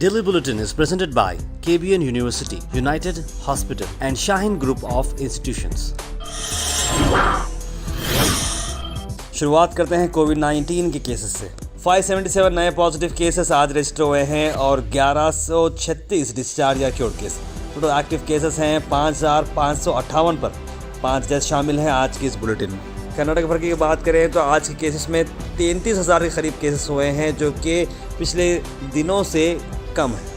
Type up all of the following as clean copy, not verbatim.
Daily Bulletin is presented by KBN University, United Hospital and Shaheen Group of Institutions. शुरुआत करते हैं कोविड-19 के cases से। 577 नए पॉजिटिव केसेस आज रजिस्टर हुए हैं और 1136 डिस्चार्ज या cured case. Total active cases हैं 5558 पर 5 डेथ शामिल हैं आज की इस बुलेटिन में। कर्नाटक भर की बात करें तो आज के केसेस में 33,000 के करीब केसेस हुए हैं, जो कि पिछले दिनों से कम है।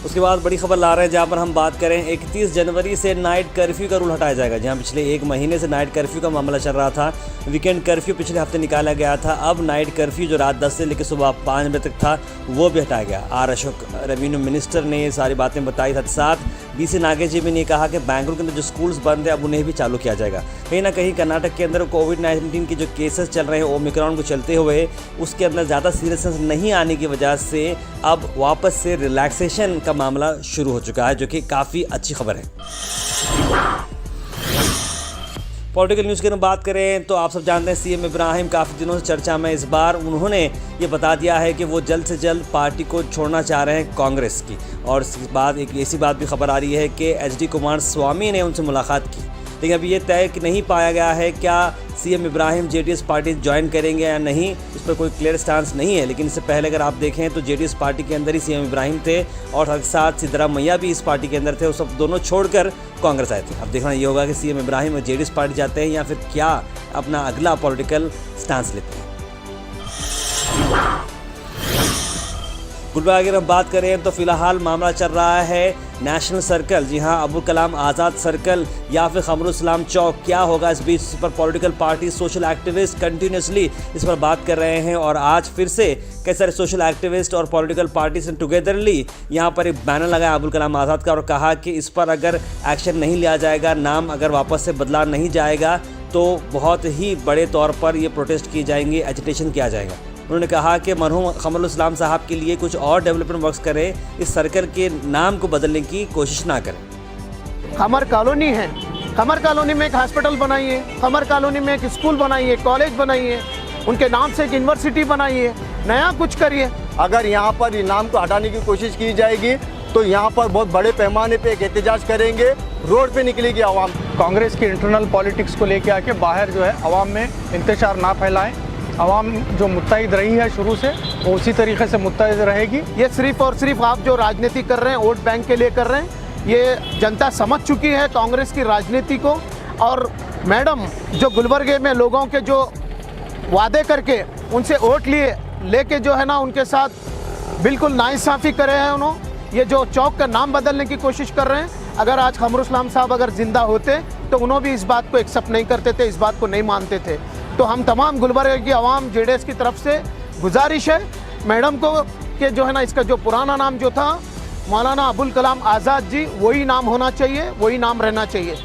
उसके बाद बड़ी खबर ला रहे हैं, जहां पर हम बात करें 31 जनवरी से नाइट कर्फ्यू का रूल हटाया जाएगा। जहां पिछले एक महीने से नाइट कर्फ्यू का मामला चल रहा था, वीकेंड कर्फ्यू पिछले हफ्ते निकाला गया था। अब नाइट कर्फ्यू जो रात 10 से लेकर सुबह 5 बजे तक था, वो भी हटाया गया। आर अशोक रेवेन्यू मिनिस्टर ने ये सारी बातें बताई। साथ BC नागेश जी भी ने कहा कि बेंगलुरु के अंदर जो स्कूल्स बंद है, अब उन्हें भी चालू किया जाएगा। कहीं ना कहीं कर्नाटक के अंदर कोविड-19 के जो केसेस चल रहे हैं ओमिक्रॉन को चलते हुए, उसके अंदर ज़्यादा सीरियसनेस नहीं आने की वजह से अब वापस से रिलैक्सेशन का मामला शुरू हो चुका है, जो कि काफ़ी अच्छी खबर है। पॉलिटिकल न्यूज़ की अगर बात करें तो आप सब जानते हैं CM इब्राहिम काफ़ी दिनों से चर्चा में। इस बार उन्होंने ये बता दिया है कि वो जल्द से जल्द पार्टी को छोड़ना चाह रहे हैं कांग्रेस की। और इसके बाद एक ऐसी बात भी खबर आ रही है कि HD कुमारस्वामी ने उनसे मुलाकात की, लेकिन अभी ये तय नहीं पाया गया है क्या CM Ibrahim JDS party join करेंगे या नहीं। इस पर कोई क्लियर स्टांस नहीं है। लेकिन इससे पहले अगर आप देखें तो JDS पार्टी के अंदर ही CM इब्राहिम थे और साथ सिद्धरामैया भी इस पार्टी के अंदर थे। वो सब दोनों छोड़कर कांग्रेस आए थे। अब देखना ये होगा कि CM इब्राहिम और JDS पार्टी जाते हैं या फिर क्या अपना अगला पॉलिटिकल स्टांस लेते हैं। गुलबर्गा की हम बात करें तो फिलहाल मामला चल रहा है नेशनल सर्कल, जी हाँ, अबुल कलाम आज़ाद सर्कल या फिर खमरुल इस्लाम चौक, क्या होगा इस बीच। इस पर political party, social activist continuously इस पर बात कर रहे हैं और आज फिर से कई सारे सोशल एक्टिविस्ट और पॉलिटिकल पार्टीज ने टुगेदरली यहाँ पर एक बैनर लगाया अबुल कलाम आज़ाद का और कहा कि इस पर अगर एक्शन नहीं लिया जाएगा, नाम अगर वापस से बदला नहीं जाएगा, तो बहुत ही बड़े तौर पर ये प्रोटेस्ट किए जाएंगे, एजिटेशन किया जाएगा। उन्होंने कहा कि मरहूम खमरुल इस्लाम साहब के लिए कुछ और डेवलपमेंट वर्क्स करें, इस सर्कल के नाम को बदलने की कोशिश ना करें। खमर कॉलोनी है, खमर कॉलोनी में एक हॉस्पिटल बनाइए, खमर कॉलोनी में एक स्कूल बनाइए, कॉलेज बनाइए, उनके नाम से एक यूनिवर्सिटी बनाइए, नया कुछ करिए। अगर यहाँ पर इनाम को हटाने की कोशिश की जाएगी तो यहाँ पर बहुत बड़े पैमाने पे एक एहतजाज करेंगे, रोड पे निकलेगी आवाम। कांग्रेस की इंटरनल पॉलिटिक्स को लेके आके बाहर जो है आवाम में इंतशार ना फैलाएं। आवाम जो मुत्तहिद रही है शुरू से, वो उसी तरीके से मुत्तहिद रहेगी। ये सिर्फ और सिर्फ आप जो राजनीति कर रहे हैं वोट बैंक के लिए कर रहे हैं, ये जनता समझ चुकी है कांग्रेस की राजनीति को। और मैडम जो गुलबर्गे में लोगों के जो वादे करके उनसे वोट लेके जो है ना, उनके साथ बिल्कुल नाइंसाफ़ी करे हैं उन्होंने। ये जो चौक का नाम बदलने की कोशिश कर रहे हैं, अगर आज खमरुल इस्लाम साहब अगर ज़िंदा होते तो उन्होंने भी इस बात को एक्सेप्ट नहीं करते थे, इस बात को नहीं मानते थे। तो हम तमाम गुलबर्गा की आवाम JDS की तरफ से गुजारिश है मैडम को कि जो है ना, इसका जो पुराना नाम जो था मौलाना अबुल कलाम आज़ाद जी, वही नाम होना चाहिए, वही नाम रहना चाहिए।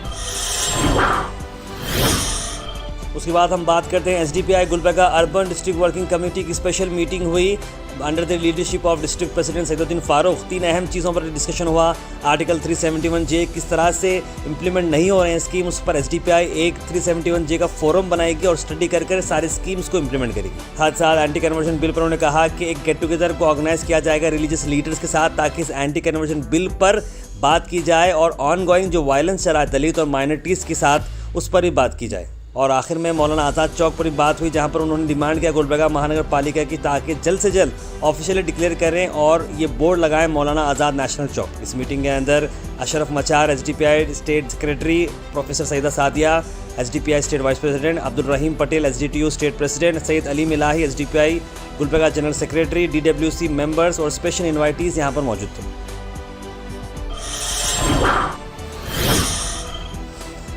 उसके बाद हम बात करते हैं SDPI Gulbarga urban district working committee की स्पेशल मीटिंग हुई under the leadership of district president Saiduddin Farooq. 3 अहम चीज़ों पर डिस्कशन हुआ। आर्टिकल 371J किस तरह से इम्प्लीमेंट नहीं हो रहे हैं स्कीम, उस पर SDPI एक 371J का फोरम बनाएगी और स्टडी कर सारी स्कीम्स को इम्प्लीमेंट करेगी। साथ एंटी कन्वर्जन बिल पर उन्होंने कहा कि एक गेट टुगेदर को ऑर्गेनाइज किया जाएगा रिलीजियस लीडर्स के साथ, ताकि इस एंटी कन्वर्जन बिल पर बात की जाए और ऑन गोइंग जो वायलेंस चला है दलित और माइनॉरिटीज़ के साथ, उस पर भी बात की जाए। और आखिर में मौलाना आज़ाद चौक पर भी बात हुई, जहां पर उन्होंने डिमांड किया गुलबर्गा महानगर पालिका की, ताकि जल्द से जल्द ऑफिशियली डिक्लेयर करें और ये बोर्ड लगाएं मौलाना आज़ाद नेशनल चौक। इस मीटिंग के अंदर Ashraf Machar SDPI state secretary, professor Saeeda Sadia SDPI state vice president, Abdul Rahim Patel SDTU state president, Syed Ali Milahi SDPI Gulbarga general secretary, DWC members और स्पेशल इन्वाइटीज़ यहाँ पर मौजूद थे।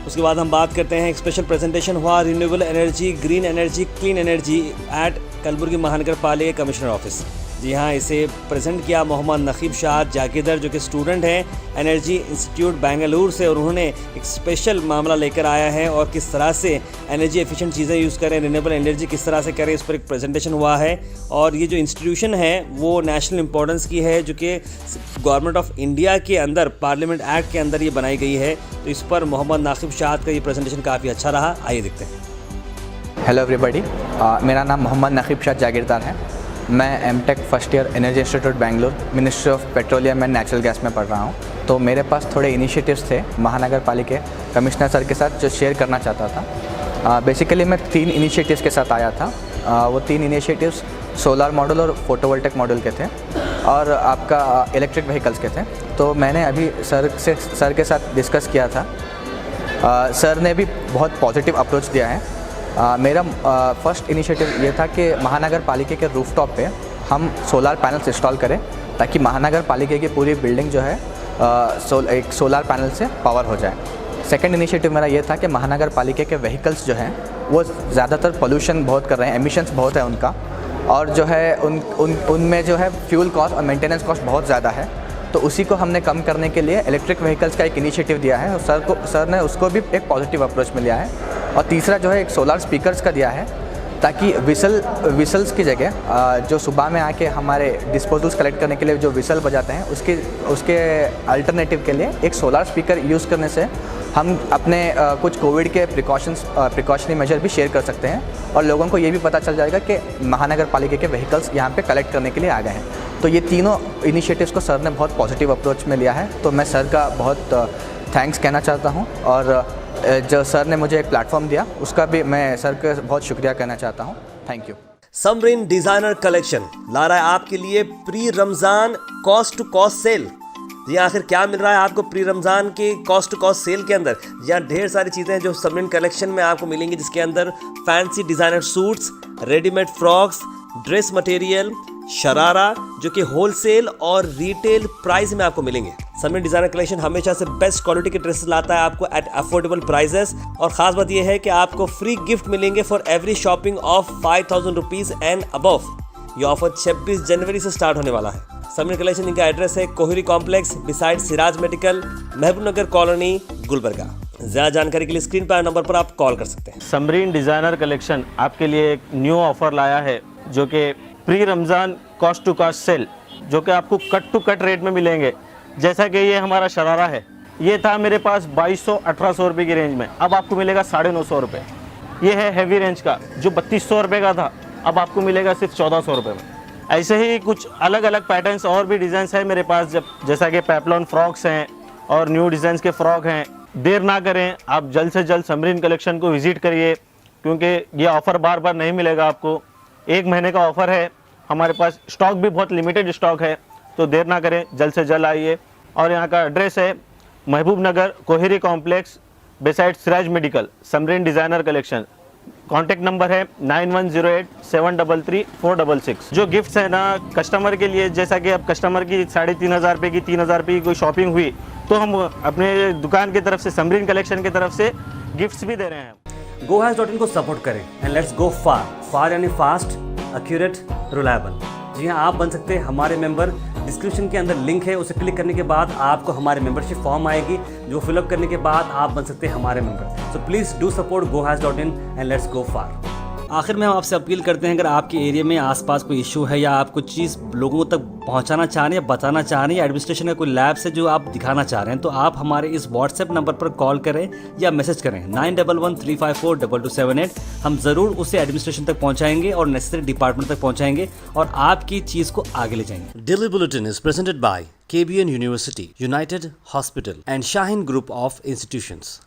उसके बाद हम बात करते हैं, एक स्पेशल प्रेजेंटेशन हुआ renewable energy, green energy, clean energy at Kalaburagi महानगर पालिका कमिश्नर ऑफिस। जी हाँ, इसे प्रेजेंट किया मोहम्मद नकीब शाह जाकिदर, जो कि स्टूडेंट हैं एनर्जी इंस्टीट्यूट बेंगलुरु से, और उन्होंने एक स्पेशल मामला लेकर आया है और किस तरह से एनर्जी एफिशिएंट चीज़ें यूज़ करें, रिन्यूएबल एनर्जी किस तरह से करें, इस पर एक प्रेजेंटेशन हुआ है। और ये जो इंस्टीट्यूशन है वो नेशनल इंपॉर्टेंस की है, जो कि गवर्नमेंट ऑफ इंडिया के अंदर पार्लियामेंट एक्ट के अंदर ये बनाई गई है। तो इस पर मोहम्मद नकीब शाह का ये प्रेजेंटेशन काफ़ी अच्छा रहा। आइए देखते हैं। हेलो एवरीबॉडी, मेरा नाम मोहम्मद नकीब शाह जागीरदार है। मैं MTech first year energy institute Bengaluru ministry of petroleum and natural gas में पढ़ रहा हूँ। तो मेरे पास थोड़े इनिशिएटिव्स थे महानगर पालिका कमिश्नर सर के साथ जो शेयर करना चाहता था। बेसिकली मैं 3 इनिशिएटिव्स के साथ आया था। वो 3 इनिशिएटिव्स सोलर मॉडल और फोटोवोल्टिक मॉडल के थे और आपका इलेक्ट्रिक व्हीकल्स के थे। तो मैंने अभी सर के साथ डिस्कस किया था। सर ने भी बहुत पॉजिटिव अप्रोच दिया है। मेरा फर्स्ट इनिशिएटिव ये था कि महानगर पालिका के रूफटॉप पे हम सोलर पैनल्स इंस्टॉल करें ताकि महानगर पालिका की पूरी बिल्डिंग जो है एक सोलर पैनल से पावर हो जाए। सेकंड इनिशिएटिव मेरा ये था कि महानगर पालिका के व्हीकल्स जो हैं वो ज़्यादातर पोल्यूशन बहुत कर रहे हैं, एमिशंस बहुत है उनका, और जो है उनमें जो है फ्यूल कॉस्ट और मेंटेनेंस कॉस्ट बहुत ज़्यादा है। तो उसी को हमने कम करने के लिए इलेक्ट्रिक व्हीकल्स का एक इनिशिएटिव दिया है और सर ने उसको भी एक पॉजिटिव अप्रोच में लिया है। और तीसरा जो है एक सोलर स्पीकर्स का दिया है ताकि विसल्स की जगह जो सुबह में आके हमारे डिस्पोजल्स कलेक्ट करने के लिए जो विसल बजाते हैं उसके अल्टरनेटिव के लिए एक सोलर स्पीकर यूज़ करने से हम अपने कुछ कोविड के प्रिकॉशनरी मेजर भी शेयर कर सकते हैं और लोगों को ये भी पता चल जाएगा कि महानगर पालिका के व्हीकल्स यहाँ पे कलेक्ट करने के लिए आ गए हैं। तो ये तीनों इनिशिएटिव्स को सर ने बहुत पॉजिटिव अप्रोच में लिया है। तो मैं सर का बहुत थैंक्स कहना चाहता हूँ और जो सर ने मुझे एक प्लेटफॉर्म दिया उसका भी मैं सर का बहुत शुक्रिया कहना चाहता हूँ। Thank you. Samreen designer collection ला रहा है आपके लिए pre Ramzan cost to cost sale. जी आखिर क्या मिल रहा है आपको प्री रमज़ान के कॉस्ट टू कॉस्ट सेल के अंदर? यहाँ ढेर सारी चीज़ें हैं जो समरीन कलेक्शन में आपको मिलेंगी, जिसके अंदर fancy designer suits, readymade frocks, dress material, sharara जो कि होलसेल और रिटेल प्राइस में आपको मिलेंगे। समरीन डिज़ाइनर कलेक्शन हमेशा से बेस्ट क्वालिटी के ड्रेसेस लाता है आपको एट अफोर्डेबल प्राइजेस। और ख़ास बात यह है कि आपको फ्री गिफ्ट मिलेंगे for every shopping of 5000 rupees and above. ये ऑफर 26 जनवरी से स्टार्ट होने वाला है। समरीन कलेक्शन इनका एड्रेस है कोहरी कॉम्प्लेक्स बिसाइड सिराज मेडिकल, महबूब नगर कॉलोनी, गुलबर्गा। ज़्यादा जानकारी के लिए स्क्रीन पर नंबर पर आप कॉल कर सकते हैं। समरीन डिज़ाइनर कलेक्शन आपके लिए एक न्यू ऑफर लाया है जो कि pre Ramzan cost to cost sale, जो कि आपको कट टू कट रेट में मिलेंगे। जैसा कि ये हमारा शरारा है, ये था मेरे पास 2200-1800 रुपये की रेंज में, अब आपको मिलेगा 950 रुपये। ये है हैवी रेंज का जो 3200 रुपये का था, अब आपको मिलेगा सिर्फ 1400 रुपये में। ऐसे ही कुछ अलग अलग पैटर्न्स और भी डिज़ाइंस है मेरे पास, जैसा कि पेप्लॉन फ्रॉक्स हैं और न्यू डिज़ाइंस के फ्रॉक हैं। देर ना करें, आप जल्द से जल्द समरीन कलेक्शन को विज़िट करिए, क्योंकि ये ऑफ़र बार बार नहीं मिलेगा आपको। 1 महीने का ऑफ़र है, हमारे पास स्टॉक भी बहुत लिमिटेड स्टॉक है, तो देर ना करें, जल्द से जल्द आइए। और यहाँ का एड्रेस है Mahbub Nagar Kohri complex beside Siraj medical, Samreen designer collection. Contact number है 9108-733-466। जो गिफ्ट्स है ना कस्टमर के लिए, जैसा कि अब कस्टमर की 3500 रुपये की 3000 रुपये की कोई शॉपिंग हुई तो हम अपने दुकान की तरफ से समरीन कलेक्शन की तरफ से गिफ्ट्स भी दे रहे हैं। GoHaz.in को सपोर्ट करें एंड लेट्स गो फार यानी फास्ट, एक्यूरेट, रिलायबल। जी हाँ, आप बन सकते हैं हमारे मेंबर। डिस्क्रिप्शन के अंदर लिंक है, उसे क्लिक करने के बाद आपको हमारे मेंबरशिप फॉर्म आएगी, जो फिलअप करने के बाद आप बन सकते हैं हमारे member. So please do support GoHaz.in and let's go far. आखिर में हम आपसे अपील करते हैं, अगर आपके एरिया में आसपास कोई इशू है या आप कुछ चीज़ लोगों तक पहुंचाना चाह रहे हैं या बताना चाह रहे हैं या एडमिनिस्ट्रेशन का कोई लैब से जो आप दिखाना चाह रहे हैं, तो आप हमारे इस व्हाट्सएप नंबर पर कॉल करें या मैसेज करें 9113542278। हम ज़रूर उसे एडमिनिस्ट्रेशन तक पहुंचाएंगे और नेसेसरी डिपार्टमेंट तक पहुंचाएंगे और आपकी चीज़ को आगे ले जाएंगे। Daily bulletin is presented by KBN University, United Hospital and Shaheen Group of Institutions.